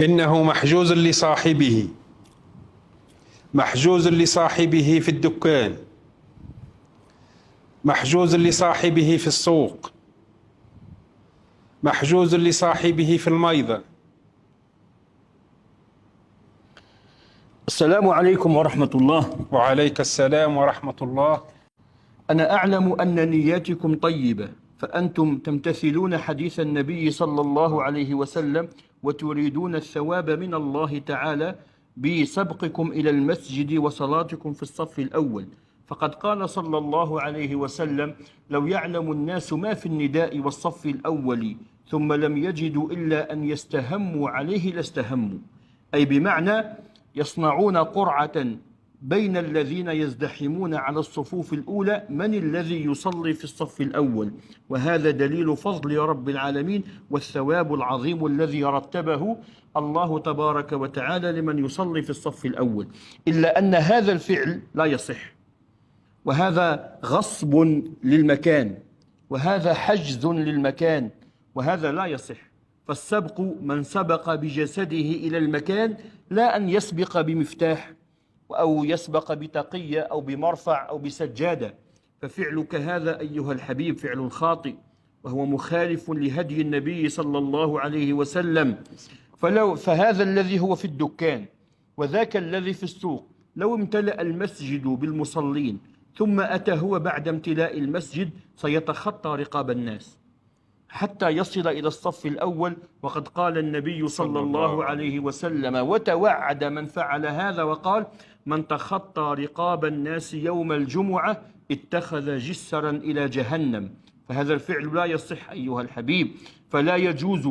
إنه محجوز لصاحبه، محجوز لصاحبه في الدكان، محجوز لصاحبه في السوق، محجوز لصاحبه في الميضة. السلام عليكم ورحمة الله. وعليك السلام ورحمة الله. أنا أعلم أن نياتكم طيبة، فأنتم تمتثلون حديث النبي صلى الله عليه وسلم وتريدون الثواب من الله تعالى بسبقكم إلى المسجد وصلاتكم في الصف الأول. فقد قال صلى الله عليه وسلم: لو يعلم الناس ما في النداء والصف الأول ثم لم يجدوا إلا أن يستهموا عليه لاستهموا، أي بمعنى يصنعون قرعة بين الذين يزدحمون على الصفوف الأولى من الذي يصلي في الصف الأول، وهذا دليل فضل رب العالمين والثواب العظيم الذي رتبه الله تبارك وتعالى لمن يصلي في الصف الأول. إلا أن هذا الفعل لا يصح، وهذا غصب للمكان، وهذا حجز للمكان، وهذا لا يصح. فالسبق من سبق بجسده إلى المكان، لا أن يسبق بمفتاح أو يسبق بتقية أو بمرفع أو بسجادة. ففعلك هذا أيها الحبيب فعل خاطئ، وهو مخالف لهدي النبي صلى الله عليه وسلم. فهذا الذي هو في الدكان وذاك الذي في السوق لو امتلأ المسجد بالمصلين ثم أتى هو بعد امتلاء المسجد سيتخطى رقاب الناس حتى يصل إلى الصف الأول. وقد قال النبي صلى الله عليه وسلم وتوعد من فعل هذا وقال: من تخطى رقاب الناس يوم الجمعة اتخذ جسرا إلى جهنم. فهذا الفعل لا يصح أيها الحبيب، فلا يجوز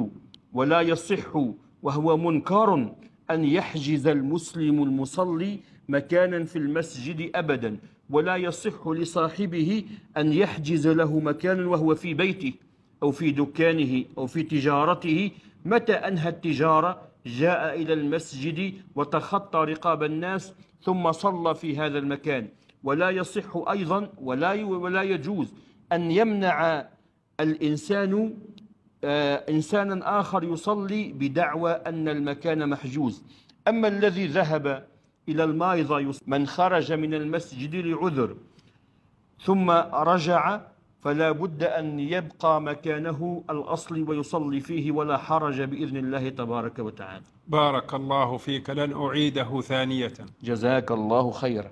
ولا يصح وهو منكر أن يحجز المسلم المصلي مكانا في المسجد أبدا، ولا يصح لصاحبه أن يحجز له مكانا وهو في بيته أو في دكانه أو في تجارته. متى أنهى التجارة جاء إلى المسجد وتخطى رقاب الناس ثم صلى في هذا المكان. ولا يصح أيضا ولا يجوز أن يمنع الإنسان إنسانا آخر يصلي بدعوى أن المكان محجوز. أما الذي ذهب إلى المائضة من خرج من المسجد لعذر ثم رجع فلا بد أن يبقى مكانه الأصلي ويصلي فيه ولا حرج بإذن الله تبارك وتعالى. بارك الله فيك، لن أعيده ثانية. جزاك الله خيرا.